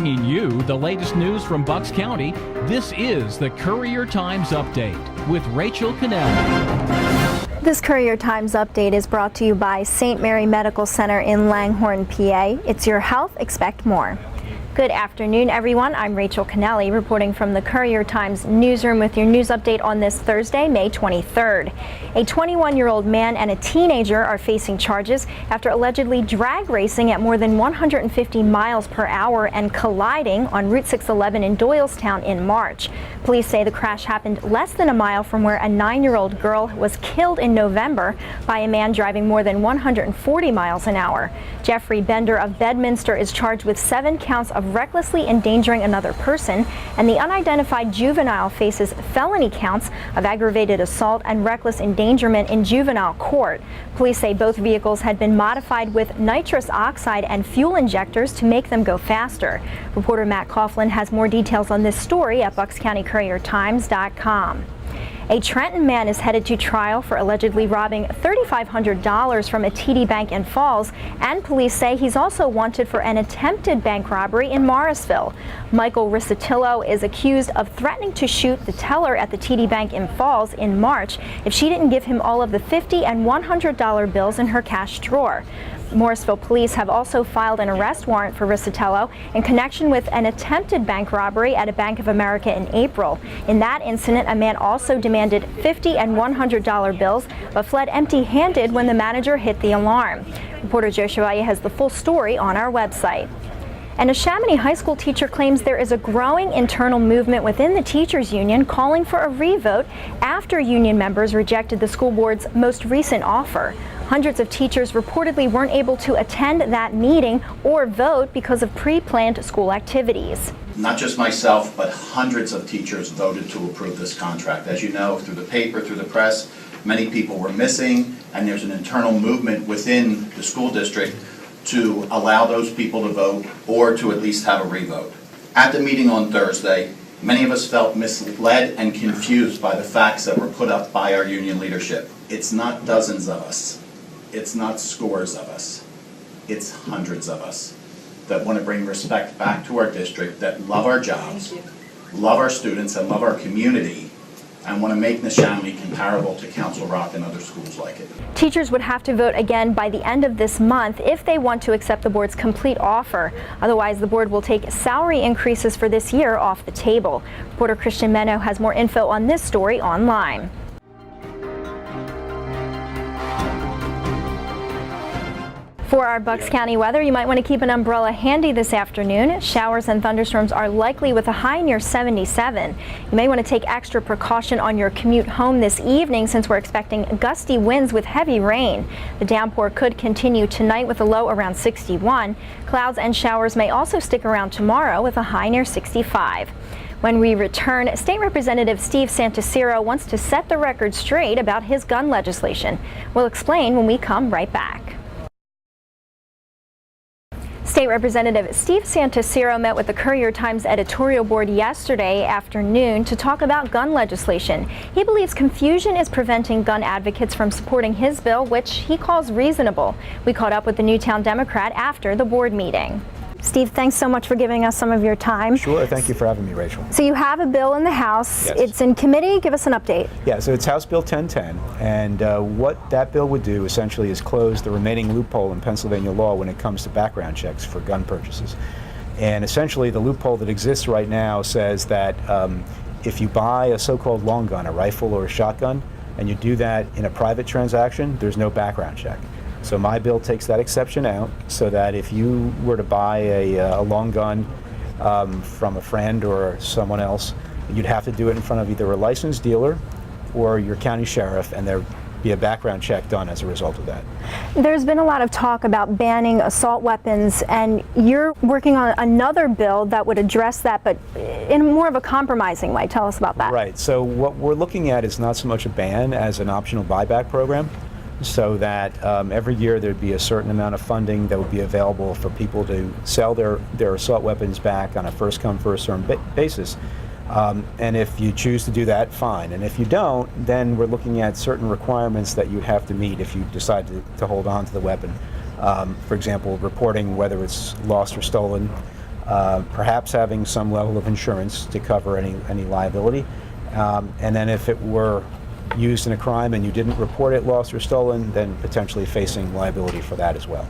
Bringing you the latest news from Bucks County, this is the Courier-Times Update with Rachel Cannelli. This Courier-Times Update is brought to you by St. Mary Medical Center in Langhorne, PA. It's your health, expect more. Good afternoon, everyone. I'm Rachel Cannelli reporting from the Courier-Times newsroom with your news update on this Thursday, May 23rd. A 21-year-old man and a teenager are facing charges after allegedly drag racing at more than 150 miles per hour and colliding on Route 611 in Doylestown in March. Police say the crash happened less than a mile from where a 9-year-old girl was killed in November by a man driving more than 140 miles an hour. Jeffrey Bender of Bedminster is charged with 7 counts of recklessly endangering another person, and the unidentified juvenile faces felony counts of aggravated assault and reckless endangerment in juvenile court. Police say both vehicles had been modified with nitrous oxide and fuel injectors to make them go faster. Reporter Matt Coughlin has more details on this story at buckscountycouriertimes.com. A Trenton man is headed to trial for allegedly robbing $3,500 from a TD Bank in Falls, and police say he's also wanted for an attempted bank robbery in Morrisville. Michael Risatillo is accused of threatening to shoot the teller at the TD Bank in Falls in March if she didn't give him all of the $50 and $100 bills in her cash drawer. Morrisville police have also filed an arrest warrant for Risatillo in connection with an attempted bank robbery at a Bank of America in April. In that incident, a man also demanded $50 and $100 bills, but fled empty-handed when the manager hit the alarm. Reporter Joe Chevalier has the full story on our website. And a Chamonix High School teacher claims there is a growing internal movement within the teachers union calling for a revote after union members rejected the school board's most recent offer. Hundreds of teachers reportedly weren't able to attend that meeting or vote because of pre-planned school activities. Not just myself, but hundreds of teachers voted to approve this contract. As you know, through the paper, through the press, many people were missing, and there's an internal movement within the school district to allow those people to vote or to at least have a revote. At the meeting on Thursday, many of us felt misled and confused by the facts that were put up by our union leadership. It's not dozens of us. It's not scores of us. It's hundreds of us that want to bring respect back to our district, that love our jobs, love our students, and love our community, and want to make Neshaminy comparable to Council Rock and other schools like it. Teachers would have to vote again by the end of this month if they want to accept the board's complete offer. Otherwise, the board will take salary increases for this year off the table. Reporter Christian Menno has more info on this story online. For our Bucks County weather, you might want to keep an umbrella handy this afternoon. Showers and thunderstorms are likely with a high near 77. You may want to take extra precaution on your commute home this evening since we're expecting gusty winds with heavy rain. The downpour could continue tonight with a low around 61. Clouds and showers may also stick around tomorrow with a high near 65. When we return, State Representative Steve Santasiro wants to set the record straight about his gun legislation. We'll explain when we come right back. State Representative Steve Santasiro met with the Courier-Times editorial board yesterday afternoon to talk about gun legislation. He believes confusion is preventing gun advocates from supporting his bill, which he calls reasonable. We caught up with the Newtown Democrat after the board meeting. Steve, thanks so much for giving us some of your time. Sure, thank you for having me, Rachel. So you have a bill in the House. Yes. It's in committee. Give us an update. Yeah, so it's House Bill 1010, and what that bill would do essentially is close the remaining loophole in Pennsylvania law when it comes to background checks for gun purchases. And essentially the loophole that exists right now says that if you buy a so-called long gun, a rifle or a shotgun, and you do that in a private transaction, there's no background check. So my bill takes that exception out so that if you were to buy a long gun from a friend or someone else, you'd have to do it in front of either a licensed dealer or your county sheriff, and there'd be a background check done as a result of that. There's been a lot of talk about banning assault weapons, and you're working on another bill that would address that, but in more of a compromising way. Tell us about that. Right. So what we're looking at is not so much a ban as an optional buyback program, so that every year there'd be a certain amount of funding that would be available for people to sell their assault weapons back on a first-come, first-served basis. And if you choose to do that, fine. And if you don't, then we're looking at certain requirements that you'd have to meet if you decide to hold on to the weapon. For example, reporting whether it's lost or stolen, perhaps having some level of insurance to cover any liability. And then if it were used in a crime and you didn't report it lost or stolen, then potentially facing liability for that as well.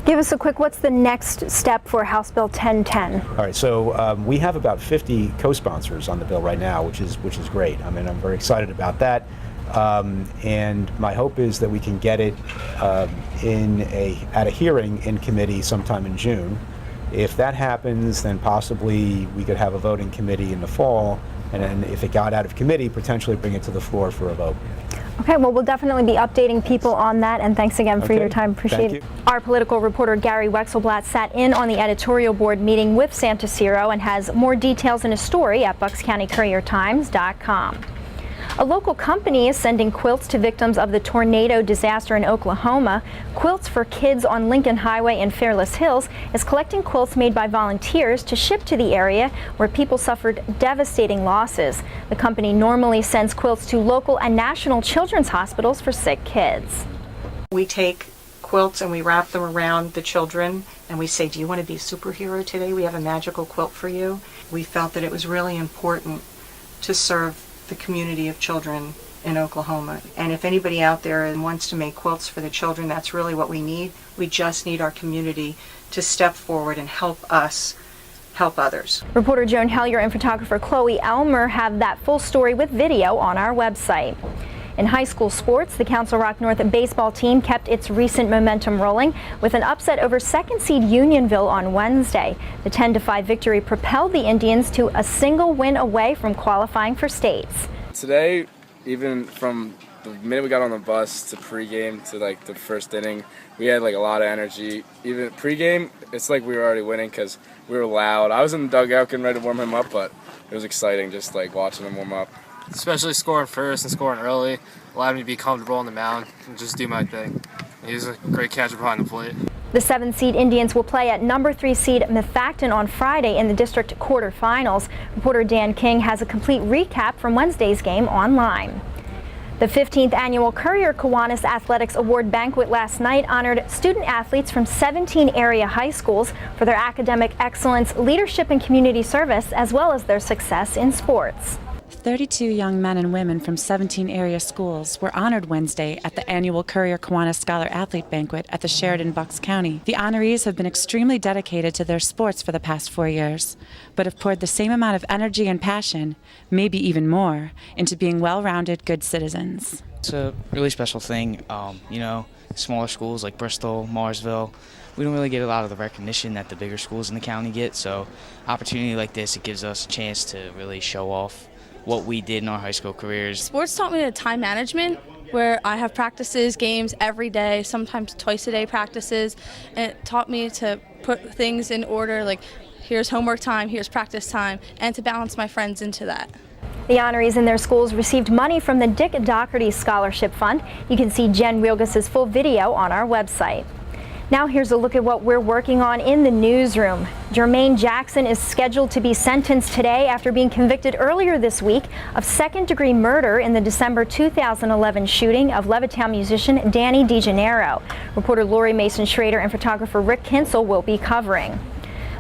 Give us a quick, what's the next step for House Bill 1010? All right, so we have about 50 co-sponsors on the bill right now, which is great. I mean, I'm very excited about that. And my hope is that we can get it at a hearing in committee sometime in June. If that happens, then possibly we could have a vote in committee in the fall, and then if it got out of committee, potentially bring it to the floor for a vote. Okay, well, we'll definitely be updating people on that, and thanks again for your time. Appreciate it. Our political reporter Gary Wexelblatt sat in on the editorial board meeting with Santasiro and has more details in a story at buckscountycouriertimes.com. A local company is sending quilts to victims of the tornado disaster in Oklahoma. Quilts for Kids on Lincoln Highway in Fairless Hills is collecting quilts made by volunteers to ship to the area where people suffered devastating losses. The company normally sends quilts to local and national children's hospitals for sick kids. We take quilts and we wrap them around the children and we say, do you want to be a superhero today? We have a magical quilt for you. We felt that it was really important to serve the community of children in Oklahoma. And if anybody out there wants to make quilts for the children, that's really what we need. We just need our community to step forward and help us help others. Reporter Joan Hellier and photographer Chloe Elmer have that full story with video on our website. In high school sports, the Council Rock North baseball team kept its recent momentum rolling with an upset over second seed Unionville on Wednesday. The 10-5 victory propelled the Indians to a single win away from qualifying for states. Today, even from the minute we got on the bus to pregame to like the first inning, we had like a lot of energy. Even pregame, it's like we were already winning because we were loud. I was in the dugout getting ready to warm him up, but it was exciting just like watching him warm up. Especially scoring first and scoring early allowed me to be comfortable on the mound and just do my thing. He was a great catcher behind the plate. The 7th seed Indians will play at number 3 seed Methacton on Friday in the district quarterfinals. Reporter Dan King has a complete recap from Wednesday's game online. The 15th annual Courier-Kiwanis Athletics Award Banquet last night honored student athletes from 17 area high schools for their academic excellence, leadership, and community service, as well as their success in sports. 32 young men and women from 17 area schools were honored Wednesday at the annual Courier-Kiwanis Scholar Athlete Banquet at the Sheridan, Bucks County. The honorees have been extremely dedicated to their sports for the past 4 years, but have poured the same amount of energy and passion, maybe even more, into being well-rounded good citizens. It's a really special thing. You know, smaller schools like Bristol, Marsville, we don't really get a lot of the recognition that the bigger schools in the county get, so opportunity like this, it gives us a chance to really show off what we did in our high school careers. Sports taught me the time management, where I have practices, games every day, sometimes twice a day practices, and it taught me to put things in order, like here's homework time, here's practice time, and to balance my friends into that. The honorees in their schools received money from the Dick Doherty Scholarship Fund. You can see Jen Wielgus' full video on our website. Now here's a look at what we're working on in the newsroom. Jermaine Jackson is scheduled to be sentenced today after being convicted earlier this week of second-degree murder in the December 2011 shooting of Levittown musician Danny DeGennaro. Reporter Lori Mason-Schrader and photographer Rick Kinsel will be covering.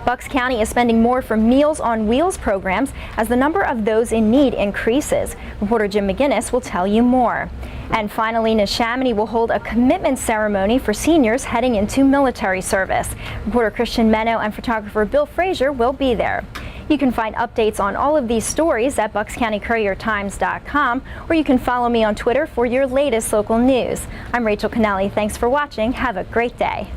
Bucks County is spending more for Meals on Wheels programs as the number of those in need increases. Reporter Jim McGinnis will tell you more. And finally, Neshaminy will hold a commitment ceremony for seniors heading into military service. Reporter Christian Menno and photographer Bill Frazier will be there. You can find updates on all of these stories at buckscountycouriertimes.com, or you can follow me on Twitter for your latest local news. I'm Rachel Cannelli. Thanks for watching. Have a great day.